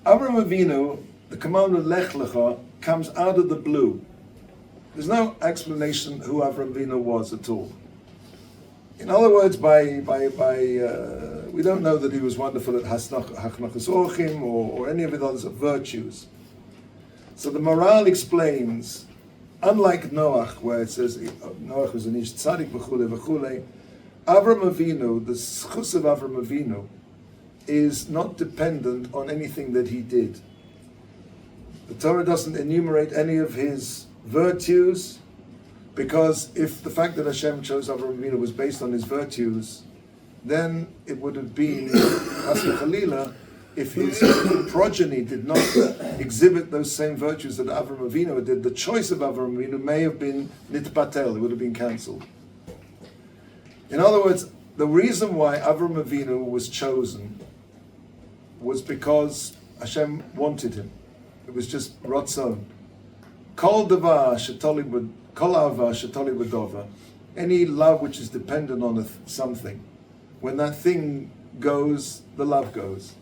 Avram Avinu, the command of Lech Lecha, comes out of the blue. There's no explanation who Avram Avinu was at all. In other words, we don't know that he was wonderful at Hachnachas Orchim or any of the other virtues. So the Maral explains, unlike Noach, where it says Noach was an ish tzaddik v'chule v'chule, Avram Avinu, the schus of Avram Avinu, is not dependent on anything that he did. The Torah doesn't enumerate any of his virtues, because if the fact that Hashem chose Avram Avinu was based on his virtues, then it would have been Chas v'Chalila if his progeny did not exhibit those same virtues that Avram Avinu did. The choice of Avram Avinu may have been nitbatel, it would have been cancelled. In other words, the reason why Avram Avinu was chosen was because Hashem wanted him. It was just Ratzon. Kol davar shetoli kol ahava shetoli b'dova. Any love which is dependent on something, when that thing goes, the love goes.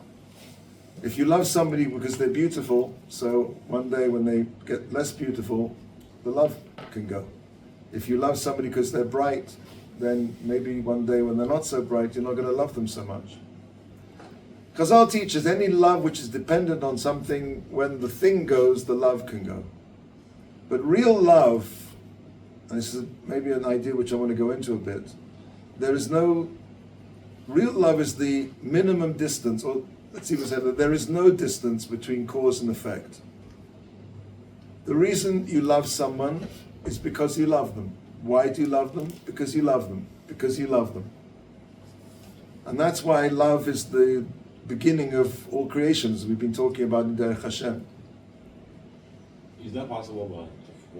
If you love somebody because they're beautiful, so one day when they get less beautiful, the love can go. If you love somebody because they're bright, then maybe one day when they're not so bright, you're not going to love them so much. Chazal teaches any love which is dependent on something, when the thing goes, the love can go. But real love, and this is maybe an idea which I want to go into a bit, real love is the minimum distance, or let's see what's happening. There is no distance between cause and effect. The reason you love someone is because you love them. Why do you love them? Because you love them. Because you love them. And that's why love is the beginning of all creations we've been talking about in Derech Hashem. Is that possible for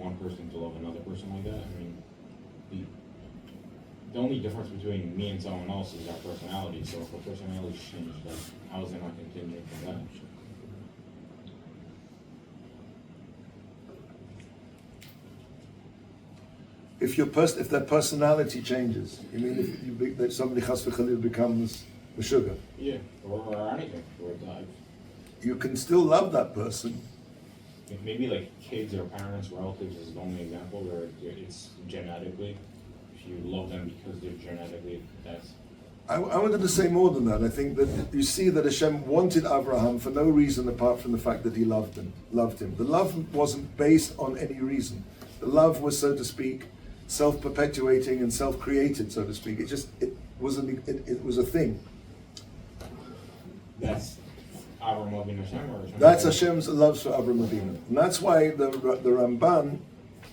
one person to love another person like that? I mean, the only difference between me and someone else is our personality. So if our personality changes, like, how is it not continuing from that? If their personality changes, you mean if somebody chas v'chalil becomes a sugar? Yeah, or anything. You can still love that person. Maybe like kids or parents, relatives is the only example where it's genetically. If you love them because they're genetically, that's. I wanted to say more than that. I think that you see that Hashem wanted Abraham for no reason apart from the fact that he loved him. The love wasn't based on any reason. The love was, so to speak, self-perpetuating and self-created, so to speak. It was a thing. That's Avram loving Hashem, or Hashem? That's Hashem's love for Avram Avinu, and that's why the Ramban.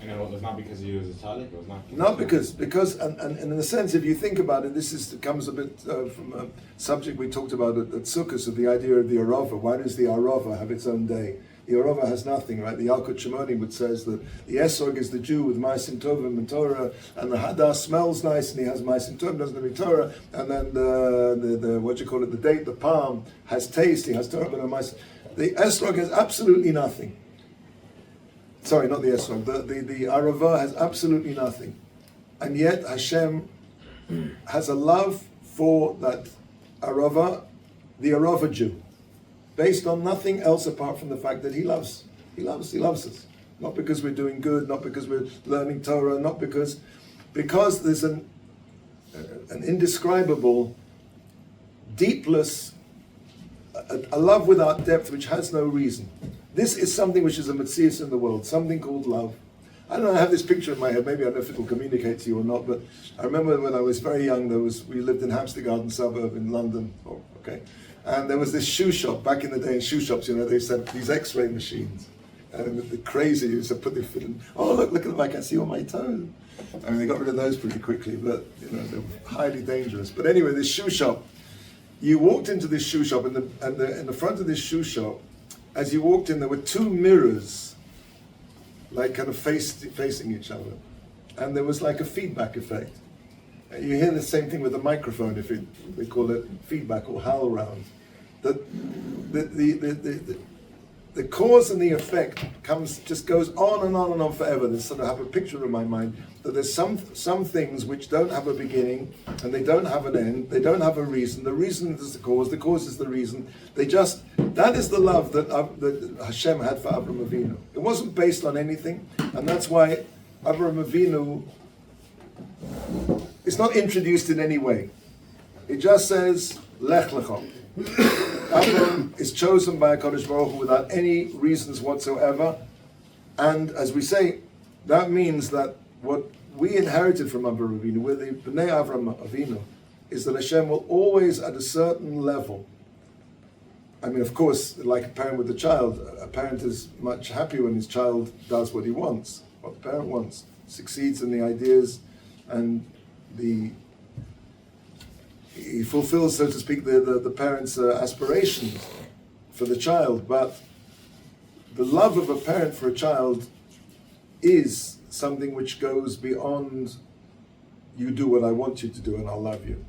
And it was not because he was a tzaddik. It was not. Not because and in a sense, if you think about it, comes a bit from a subject we talked about at Sukkot, of the idea of the Arava. Why does the Arava have its own day? The Arava has nothing, right? The Yalkut Shimoni would says that the Esrog is the Jew with Ma'asim Tovim and Torah, and the Hadass smells nice and he has Ma'asim Tovim, doesn't have any Torah, and then the date, the palm, has taste, he has Torah, but no Ma'asim. The Esrog has absolutely nothing. Sorry, not the Esrog. The Arava has absolutely nothing. And yet Hashem has a love for that Arava, the Arava Jew, based on nothing else apart from the fact that he loves us. Not because we're doing good, not because we're learning Torah, not because there's an indescribable, deepless, a love without depth which has no reason. This is something which is a metzius in the world, something called love. I don't know, I have this picture in my head, maybe I don't know if it will communicate to you or not, but I remember when I was very young, we lived in Hampstead Garden suburb in London, and there was this shoe shop. Back in the day in shoe shops, they said these x-ray machines, and the crazy used to put their foot in, look at them, I can see all my toes. I mean, they got rid of those pretty quickly, but they were highly dangerous. But anyway, this shoe shop, you walked into this shoe shop, and in the front of this shoe shop, as you walked in, there were two mirrors, like kind of facing each other. And there was like a feedback effect. You hear the same thing with a microphone, they call it feedback or howl round. The the cause and the effect just goes on and on and on forever. There's sort of have a picture in my mind that there's some things which don't have a beginning and they don't have an end. They don't have a reason. The reason is the cause is the reason. That is the love that Hashem had for Avraham Avinu. It wasn't based on anything, and that's why Avraham Avinu is not introduced in any way. It just says Lech Lecha. Avraham is chosen by HaKadosh Baruch Hu without any reasons whatsoever, and as we say, that means that what we inherited from Avraham Avinu, with the Bnei Avraham Avinu, is that Hashem will always, at a certain level, I mean, of course, like a parent with a child, a parent is much happier when his child does what he wants, what the parent wants, succeeds in the ideas, and he fulfills, so to speak, the parent's aspirations for the child. But the love of a parent for a child is something which goes beyond, you do what I want you to do and I'll love you.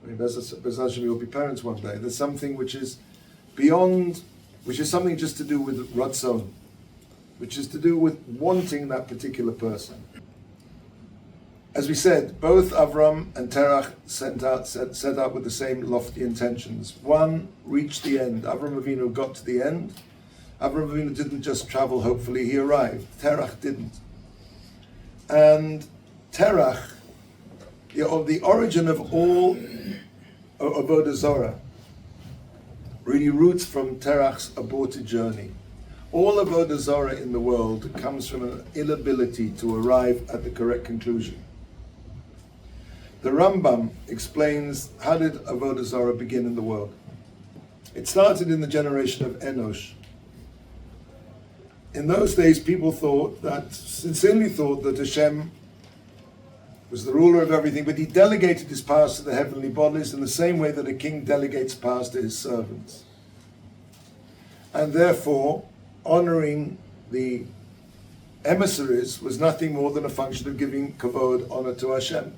I mean, Bez Hashem, you'll be parents one day. There's something which is beyond, which is something just to do with Ratzon, which is to do with wanting that particular person. As we said, both Avram and Terach set out with the same lofty intentions. One reached the end. Avram Avinu got to the end. Avram Avinu didn't just travel, hopefully he arrived. Terach didn't. And Terach, the origin of all Avodah Zorah, really roots from Terach's aborted journey. All Avodah Zorah in the world comes from an inability to arrive at the correct conclusion. The Rambam explains, how did Avodah Zarah begin in the world? It started in the generation of Enosh. In those days, people sincerely thought that Hashem was the ruler of everything, but he delegated his powers to the heavenly bodies in the same way that a king delegates powers to his servants. And therefore, honoring the emissaries was nothing more than a function of giving kavod, honor to Hashem.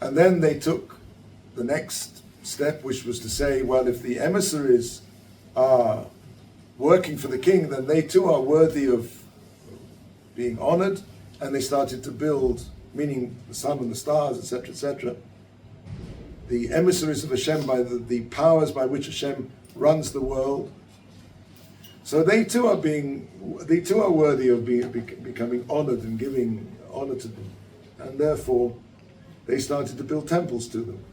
And then they took the next step, which was to say, well, if the emissaries are working for the king, then they too are worthy of being honored. And they started to build, meaning the sun and the stars, etc., etc., the emissaries of Hashem, by the powers by which Hashem runs the world. So they too are worthy of becoming honored and giving honor to them. And therefore, they started to build temples to them.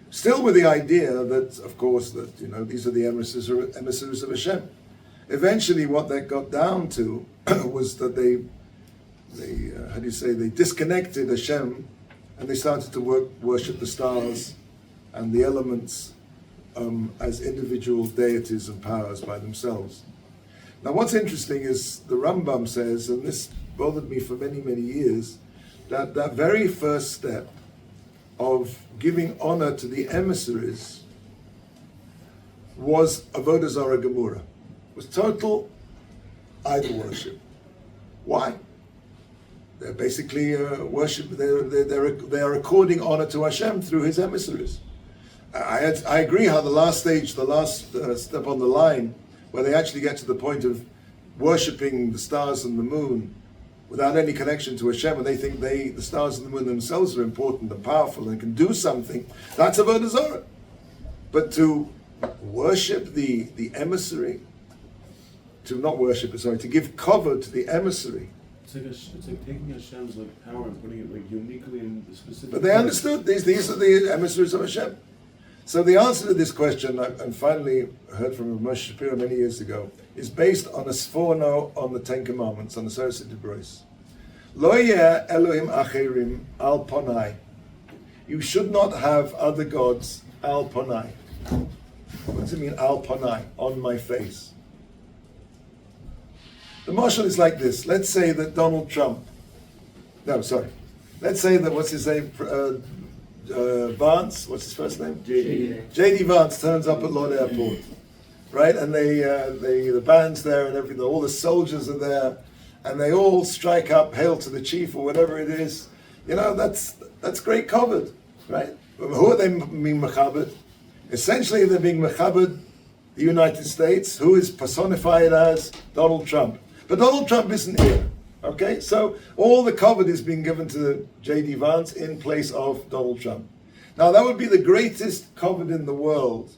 Still with the idea that, of course, that these are the emissaries of Hashem. Eventually, what that got down to was that they disconnected Hashem, and they started to worship the stars and the elements as individual deities and powers by themselves. Now, what's interesting is the Rambam says, and this bothered me for many, many years, that very first step of giving honor to the emissaries was Avodah Zarah Gemura. It was total idol worship. Why? They're basically worship. They are according honor to Hashem through His emissaries. I agree how the last step on the line, where they actually get to the point of worshiping the stars and the moon without any connection to Hashem, and they think the stars and the moon themselves are important and powerful and can do something, that's Avodah Zarah. But to worship the emissary, to give cover to the emissary. It's like taking Hashem's power and putting it uniquely in the specific. But they understood these are the emissaries of Hashem. So the answer to this question, and finally heard from Moshe Shapiro many years ago, is based on a sforno on the Ten Commandments, on the Seres Dibros. Lo yeh Elohim acherim al ponai. You should not have other gods al ponai. What does it mean, al ponai? On my face. The mashal is like this. Let's say that Donald Trump, let's say that, what's his name, Vance, what's his first name? J.D. Vance turns up at Lord Airport, right? And the band's there and everything, all the soldiers are there, and they all strike up, hail to the chief or whatever it is. That's great covered, right? Who are they being mechabed? Essentially, they're being mechabed the United States, who is personified as Donald Trump. But Donald Trump isn't here. Okay, so all the cover is being given to J.D. Vance in place of Donald Trump. Now that would be the greatest cover in the world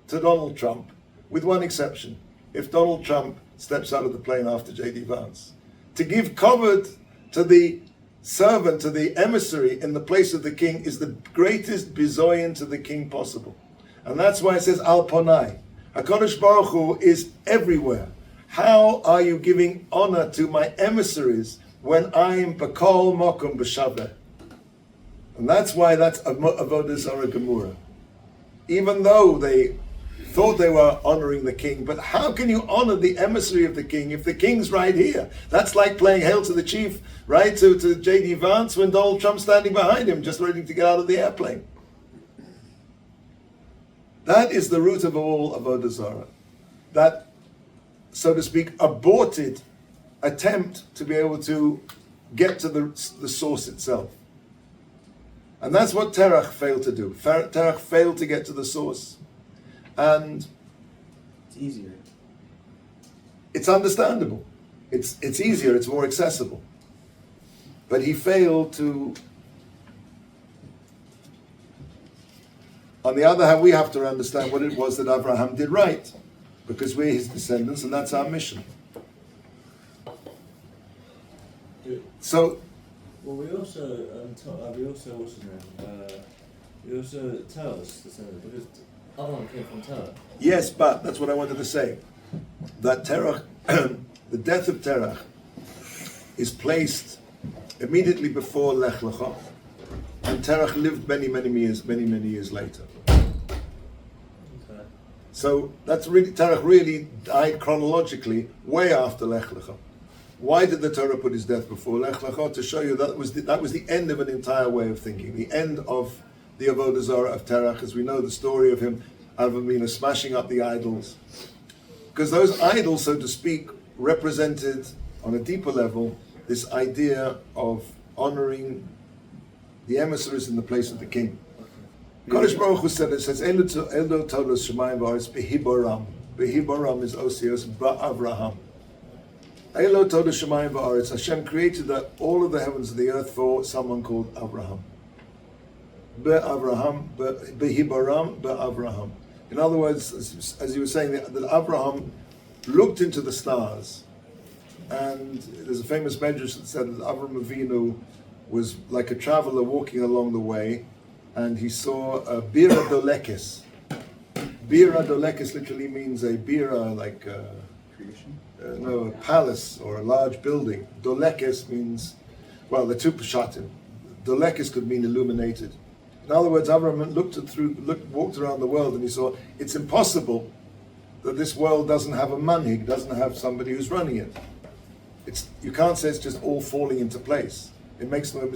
to Donald Trump, with one exception: if Donald Trump steps out of the plane after J.D. Vance. To give cover to the servant, to the emissary in the place of the king, is the greatest bizoyan to the king possible. And that's why it says Al Ponai. HaKadosh Baruch Hu is everywhere. How are you giving honor to my emissaries when I'm Bakol Mokum B'Shaveh? And that's why that's Avodah Zarah Gemura. Even though they thought they were honoring the king, but how can you honor the emissary of the king if the king's right here? That's like playing Hail to the Chief, right, to J.D. Vance when Donald Trump's standing behind him, just ready to get out of the airplane. That is the root of all Avodah Zarah. That, so to speak, aborted attempt to be able to get to the source itself. And that's what Terach failed to do. Terach failed to get to the source. And It's easier. it's understandable. It's easier, it's more accessible. But he failed to... On the other hand, we have to understand what it was that Abraham did right, because we're his descendants, and that's our mission. So, Well, we also tell us because Abraham came from Terah. yes, but that's what I wanted to say. That Terach, the death of Terach, is placed immediately before Lech Lecha, and Terach lived many years later. Okay. So that's really, Terach really died chronologically way after Lech Lecha. Why did the Torah put his death before Lech Lecha? To show you that was the end of an entire way of thinking, the end of the Avodah Zarah of Terach, as we know the story of him, Avramina, smashing up the idols. Because those idols, so to speak, represented, on a deeper level, this idea of honoring the emissaries in the place of the king. Kodesh Baruch Hu said, it says, Elo tolos shemayim v'aretz behiboram. Behiboram is Osios ba'Avraham. Elo tolos shemayim v'aretz. Hashem created all of the heavens and the earth for someone called Abraham. Be'Avraham, behiboram be'Avraham. In other words, as you were saying, that Abraham looked into the stars, and there's a famous medrash that said that Avram Avinu was like a traveler walking along the way, and he saw a bira dolekes. Bira dolekes literally means a bira, like a palace or a large building. Dolekes means, well, the two pshatim. Dolekes could mean illuminated. In other words, Avram walked around the world, and he saw it's impossible that this world doesn't have a manhig, doesn't have somebody who's running it. You can't say it's just all falling into place. It makes no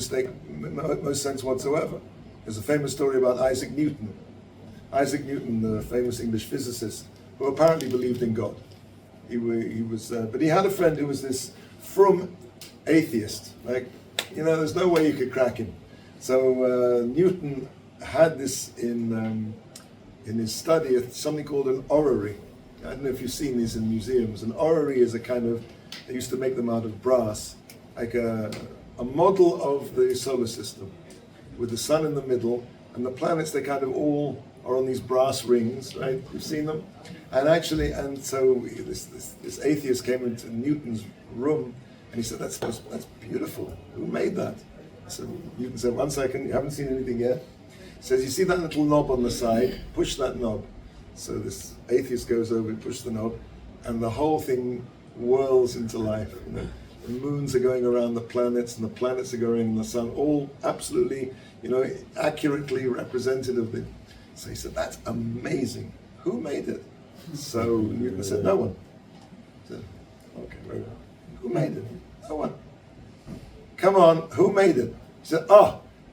sense whatsoever. There's a famous story about Isaac Newton. Isaac Newton, the famous English physicist, who apparently believed in God. But he had a friend who was this frum atheist. There's no way you could crack him. So Newton had this in his study, something called an orrery. I don't know if you've seen these in museums. An orrery is a kind of, they used to make them out of brass, like a model of the solar system, with the sun in the middle, and the planets, they kind of all are on these brass rings, right? You've seen them? And so this atheist came into Newton's room, and he said, that's beautiful. Who made that? So Newton said, 1 second, you haven't seen anything yet. He says, you see that little knob on the side? Push that knob. So this atheist goes over and pushes the knob, and the whole thing whirls into life. The moons are going around the planets, and the planets are going around the sun, all absolutely, accurately representative. So he said, that's amazing. Who made it? So Newton said, no one. He said, okay, very well. Who made it? No one. Come on, who made it? He said,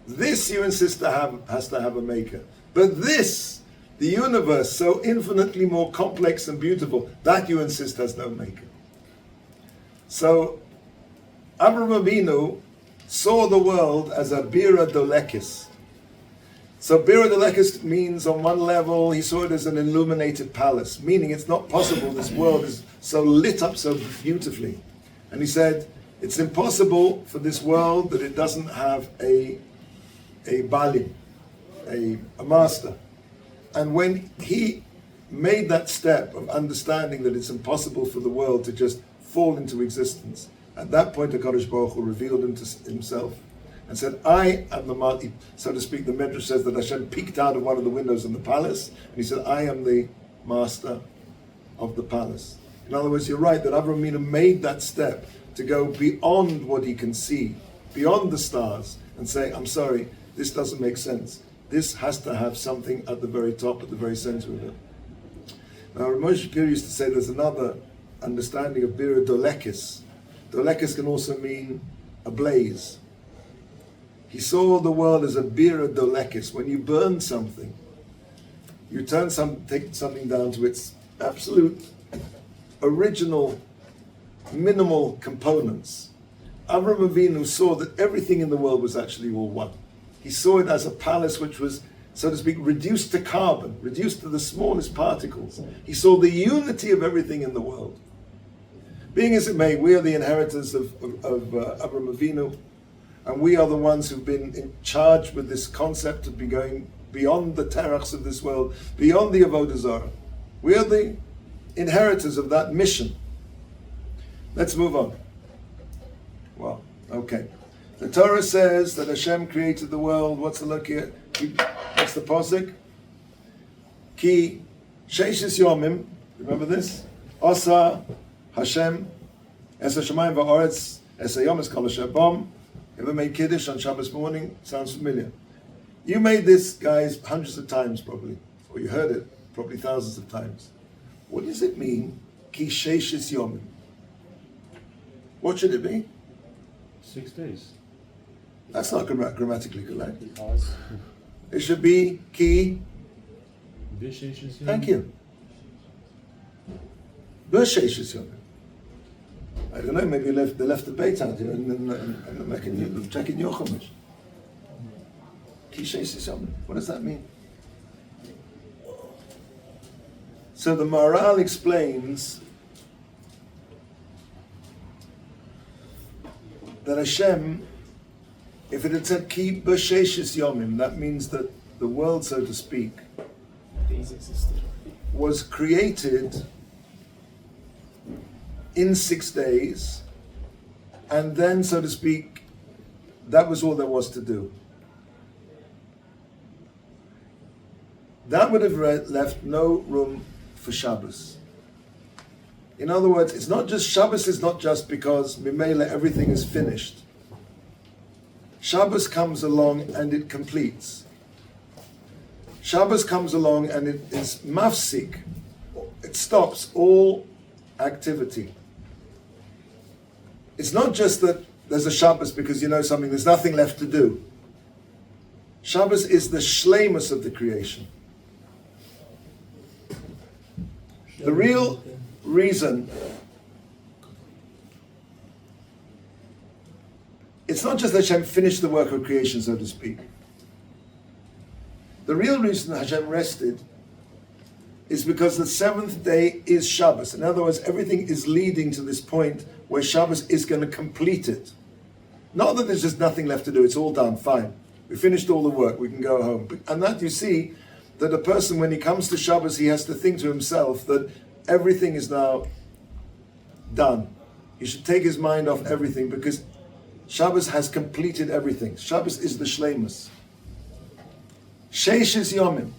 this you insist has to have a maker. But this, the universe, so infinitely more complex and beautiful, that you insist has no maker. So Avraham Avinu saw the world as a bira dolekis. So Bira Delekis means on one level, he saw it as an illuminated palace, meaning it's not possible this world is so lit up so beautifully. And he said, it's impossible for this world that it doesn't have a balim, a master. And when he made that step of understanding that it's impossible for the world to just fall into existence, at that point HaKadosh Baruch Hu revealed himself and said, I am the Mati, so to speak. The Medrash says that Hashem peeked out of one of the windows in the palace, and he said, I am the master of the palace. In other words, you're right, that Avraham Avinu made that step to go beyond what he can see, beyond the stars, and say, I'm sorry, this doesn't make sense. This has to have something at the very top, at the very center of it. Now, Ramosh Shapiro used to say there's another understanding of Bira Dolekis. Dolekis can also mean a blaze. He saw the world as a Bira Dolekis. When you burn something, you take something down to its absolute original, minimal components. Avraham Avinu saw that everything in the world was actually all one. He saw it as a palace which was, so to speak, reduced to carbon, reduced to the smallest particles. He saw the unity of everything in the world. Being as it may, we are the inheritors of Avraham Avinu, and we are the ones who've been in charge with this concept of going beyond the terachs of this world, beyond the Avodah Zarah. We are the inheritors of that mission. Let's move on. Well, okay. The Torah says that Hashem created the world. What's the look here? What's the posik? Ki sheishis yomim. Remember this? Osa Hashem es hashamayim va'aretz es hayom es kol asher bom. Ever made Kiddush on Shabbos morning? Sounds familiar. You made this, guys, hundreds of times probably, or you heard it probably thousands of times. What does it mean? Ki sheishis yomim. What should it be? 6 days. That's not grammatically correct. It should be ki. Thank you. B'sheishis yomim. I don't know. Maybe they left the bait out here and checking your chumash. Ki sheishis yomim. What does that mean? So the Maharal explains that Hashem, if it had said ki b'sheishis yomim, that means that the world, so to speak, was created in 6 days, and then, so to speak, that was all there was to do. That would have left no room for Shabbos. In other words, it's not just, Shabbos is not just because Mimela everything is finished. Shabbos comes along and it completes. Shabbos comes along and it is mafsik. It stops all activity. It's not just that there's a Shabbos because you know something, there's nothing left to do. Shabbos is the shleimus of the creation. The real reason, it's not just that Hashem finished the work of creation, so to speak. The real reason that Hashem rested is because the seventh day is Shabbos. In other words, everything is leading to this point where Shabbos is going to complete it. Not that there's just nothing left to do, it's all done, fine. We finished all the work, we can go home. And that you see, that a person, when he comes to Shabbos, he has to think to himself that everything is now done. He should take his mind off everything because Shabbos has completed everything. Shabbos is the shleimus. Sheishis yomim.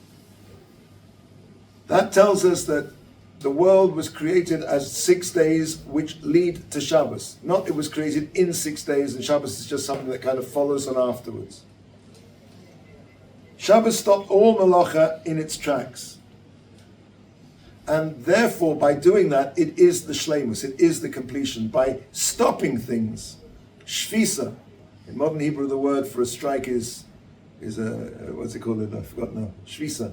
That tells us that the world was created as 6 days which lead to Shabbos. Not it was created in 6 days and Shabbos is just something that kind of follows on afterwards. Shabbos stopped all malacha in its tracks. And therefore, by doing that, it is the shleimus, it is the completion. By stopping things, shvisa. In modern Hebrew, the word for a strike is a, what's it called? I forgot now. Shvisa.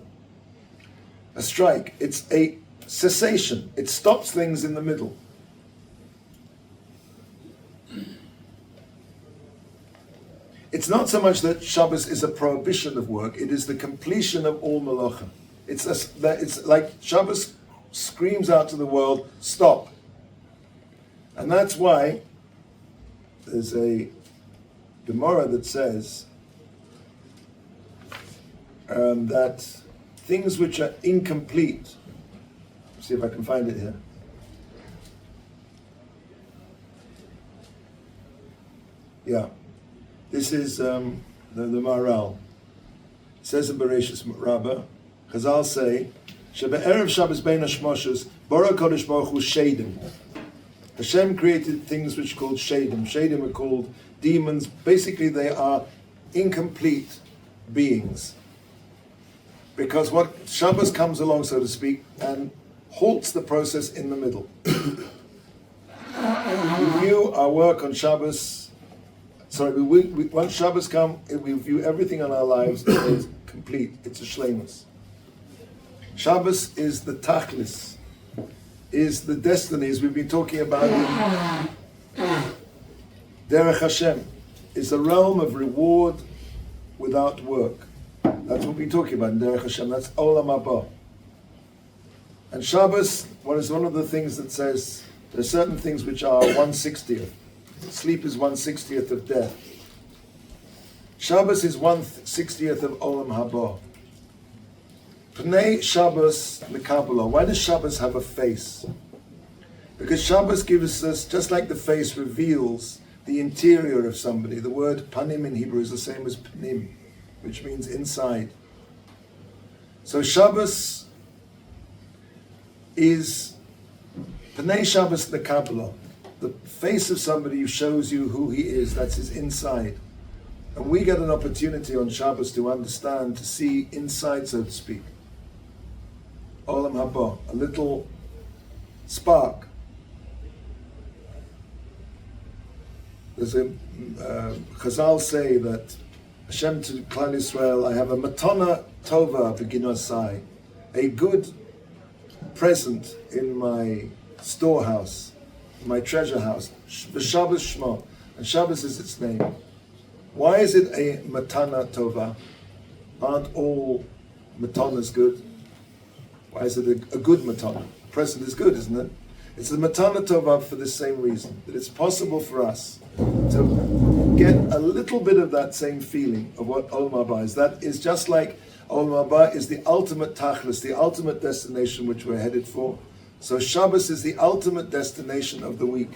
A strike. It's a cessation. It stops things in the middle. It It's not so much that Shabbos is a prohibition of work, it is the completion of all malacha. It's like Shabbos screams out to the world, stop. And that's why there's a Gemara that says that things which are incomplete, see if I can find it here. Yeah, this is the Maharal. It says in Bereshis Rabbah, Chazal say, Shebe'erev Shabbos bein hashmoshes, Bara Kodesh Baruch Hu Shadim. Hashem created things which are called Shadim. Shadim are called demons. Basically, they are incomplete beings. Because what Shabbos comes along, so to speak, and halts the process in the middle. We view our work on Shabbos, once Shabbos come, we view everything in our lives as complete. It's a shleimus. Shabbos is the tachlis, is the destiny, as we've been talking about in Derech Hashem, is a realm of reward without work. That's what we're talking about in Derech Hashem. That's Olam Haba. And Shabbos, one of the things that says there are certain things which are 1/60th. Sleep is 1/60th of death. Shabbos is 1/60th of Olam Haba. Pnei Shabbos Mekabala. Why does Shabbos have a face? Because Shabbos gives us, just like the face reveals the interior of somebody. The word panim in Hebrew is the same as panim, which means inside. So Shabbos is Pnei Shabbos Mekabala. The face of somebody who shows you who he is, that's his inside. And we get an opportunity on Shabbos to understand, to see inside, so to speak. Olam Haba, a little spark. There's a Chazal say that Hashem to Klal Yisrael, I have a matana tova b'ginosai, a good present in my storehouse, my treasure house. Shabbos Shmo, and Shabbos is its name. Why is it a matana tova? Aren't all matanas good? Why is it a good matana? A present is good, isn't it? It's the matana tova for the same reason, that it's possible for us to get a little bit of that same feeling of what Olam Haba is. That is just like Olam Haba is the ultimate tachlis, the ultimate destination which we're headed for. So Shabbos is the ultimate destination of the week.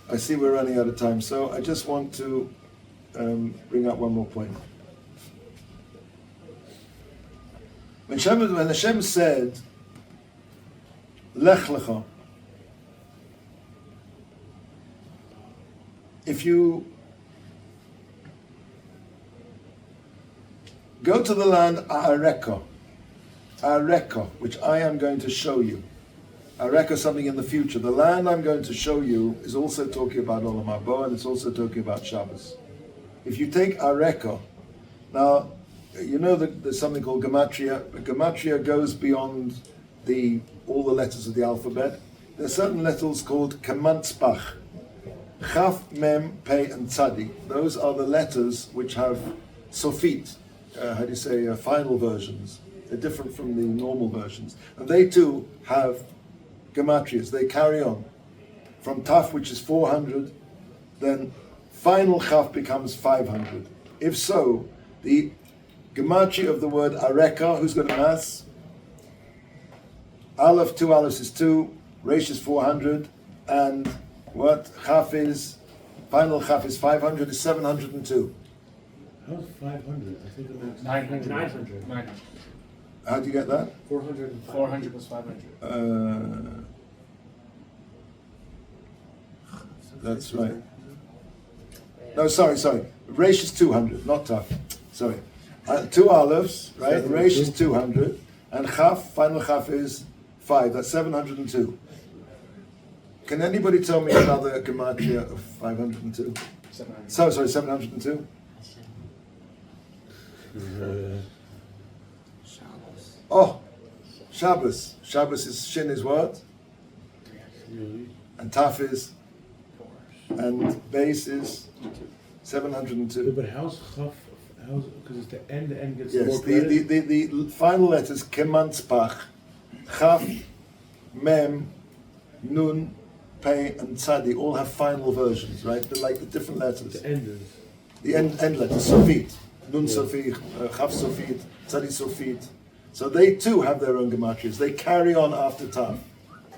I see we're running out of time, so I just want to bring up one more point. When Hashem said, Lech Lecha, if you go to the land Areka, which I am going to show you. Areka, something in the future. The land I'm going to show you is also talking about Olam Haba, and it's also talking about Shabbos. If you take Areka, now, you know that there's something called Gematria. Gematria goes beyond all the letters of the alphabet. There are certain letters called Kemantzbach. Chaf, Mem, Pei, and Tzadi. Those are the letters which have Sofit, final versions. They're different from the normal versions. And they too have Gematrias. They carry on. From Taf, which is 400, then final Chaf becomes 500. If so, the Gematria of the word Areka, who's got a mass? Aleph, 2 Alephs is 2, Resh is 400, and what Chaf is, final Chaf is 500, is 702. How's 500? I think the max 900. How do you get that? 400 and 400 plus 500. That's right. No, sorry. Resh is 200, not Taf. Sorry. 2 Alephs, right? Resh is 200, and Chaf, final Chaf is 5. That's 702. Can anybody tell me another Gematria of 502? 700. Sorry, 702? Oh, Shabbos. Shabbos is Shin is what? Really? And Taf is, and base is 702. But how's Chaf? Because it's the end gets more Yes, credit? the final letters, Kemanspach, Chaf, Mem, Nun, Pei, and Tzadi all have final versions, right? They're like the different letters. The end is. The end letters, Sofit, Nun Yeah. Sofit, Chaf Sofit, Tzadi Sofit. So they too have their own gematrias. They carry on after Tav.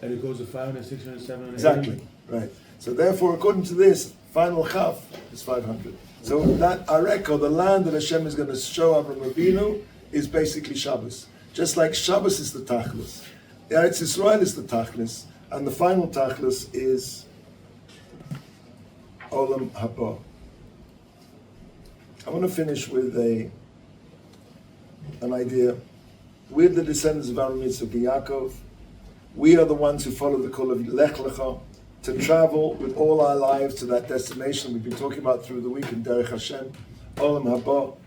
And it goes to 500, 600, 700. Exactly, right. So therefore, according to this, final Chaf is 500. So that Areko, the land that Hashem is going to show Avraham Avinu, is basically Shabbos. Just like Shabbos is the Tachlis, Eretz Yisrael is the Tachlis, and the final Tachlis is Olam Haba. I want to finish with an idea. We're the descendants of Avraham, Yitzchak, and Yaakov. We are the ones who follow the call of Lech Lecha, to travel with all our lives to that destination we've been talking about through the week in Derech Hashem, Olam Haba.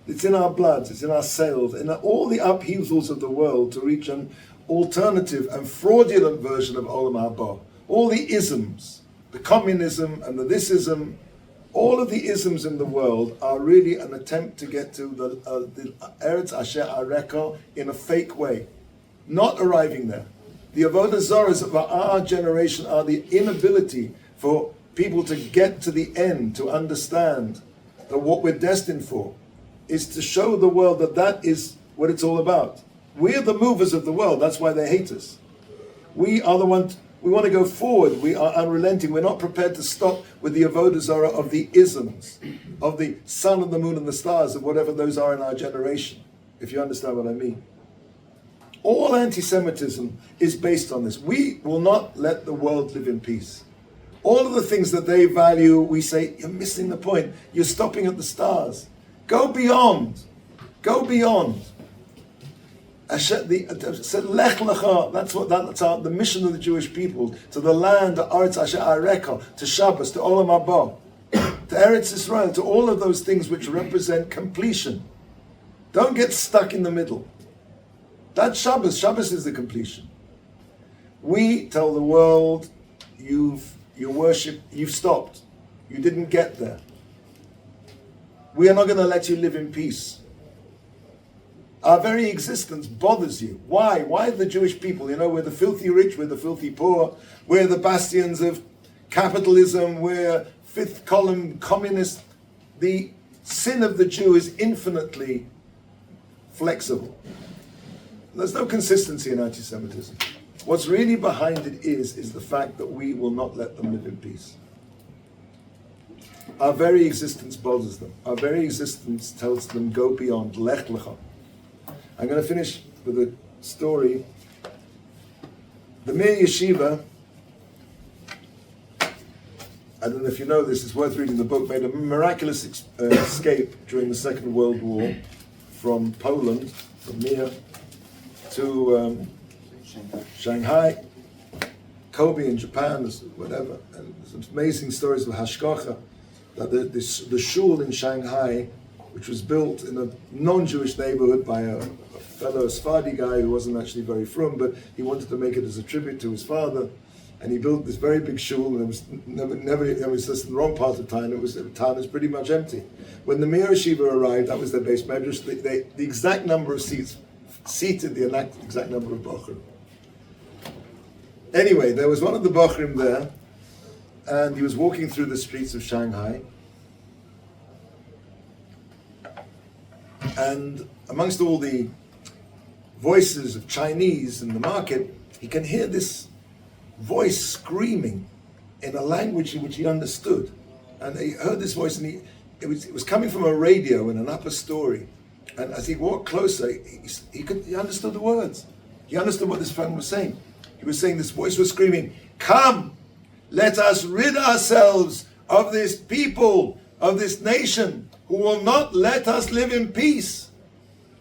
It's in our blood, it's in our cells, in all the upheavals of the world to reach an alternative and fraudulent version of Olam Haba. All the isms, the communism and the thisism, all of the isms in the world are really an attempt to get to the Eretz Asher Areko in a fake way, not arriving there. The Avodah Zorahs of our generation are the inability for people to get to the end, to understand that what we're destined for is to show the world that that is what it's all about. We're the movers of the world, that's why they hate us. We are the ones, we want to go forward, we are unrelenting, we're not prepared to stop with the Avodah Zorah of the isms, of the sun and the moon and the stars, of whatever those are in our generation, if you understand what I mean. All anti-Semitism is based on this. We will not let the world live in peace. All of the things that they value, we say, you're missing the point. You're stopping at the stars. Go beyond. Go beyond. Said Lech Lecha, that's the mission of the Jewish people, to the land, to Eretz Asher Areko, to Shabbos, to Olam Haba, to Eretz Yisrael, to all of those things which represent completion. Don't get stuck in the middle. That's Shabbos. Shabbos is the completion. We tell the world, your worship, you've stopped. You didn't get there. We are not going to let you live in peace. Our very existence bothers you. Why? Why the Jewish people? You know, we're the filthy rich, we're the filthy poor, we're the bastions of capitalism, we're fifth column communists. The sin of the Jew is infinitely flexible. There's no consistency in anti-Semitism. What's really behind it is the fact that we will not let them live in peace. Our very existence bothers them. Our very existence tells them, go beyond, Lech Lecha. I'm going to finish with a story. The Mir Yeshiva, I don't know if you know this, it's worth reading the book, made a miraculous escape during the Second World War from Poland, from Mir, to Shanghai, Kobe in Japan, whatever. And there's amazing stories of Hashgacha, that the shul in Shanghai, which was built in a non-Jewish neighborhood by a fellow Sephardi guy who wasn't actually very frum, but he wanted to make it as a tribute to his father, and he built this very big shul, and it was it was just in the wrong part of town. The town was pretty much empty. When the Mir Yeshiva arrived, that was their base medrash. The exact number of seats seated the exact number of Bochrim. Anyway, there was one of the Bochrim there, and he was walking through the streets of Shanghai, and amongst all the voices of Chinese in the market, he can hear this voice screaming in a language in which he understood. And he heard this voice, and it was coming from a radio in an upper story. And as he walked closer, he understood the words. He understood what this friend was saying. He was saying, this voice was screaming, "Come, let us rid ourselves of this people, of this nation, who will not let us live in peace."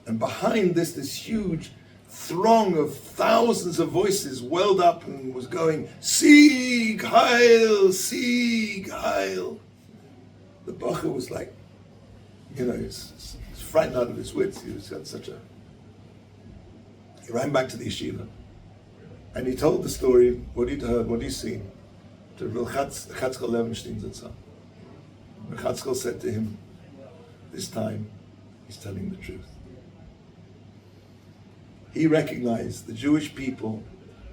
And behind this huge throng of thousands of voices welled up and was going, "Sieg Heil, Sieg Heil." The Bacher was like, he's frightened out of his wits. He ran back to the yeshiva. And he told the story, what he'd heard, what he'd seen, to Chatzkel Levenstein Zatzal. And Chatzkel said to him, this time, he's telling the truth. He recognized the Jewish people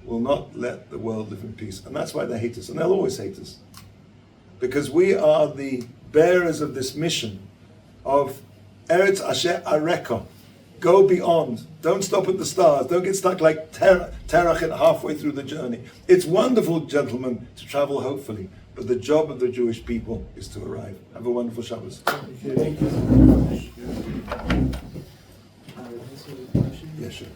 will not let the world live in peace. And that's why they hate us. And they'll always hate us. Because we are the bearers of this mission of Eretz Asher Areka. Go beyond. Don't stop at the stars. Don't get stuck like Terach halfway through the journey. It's wonderful, gentlemen, to travel hopefully. But the job of the Jewish people is to arrive. Have a wonderful Shabbos. Thank you very much. Yes, sure.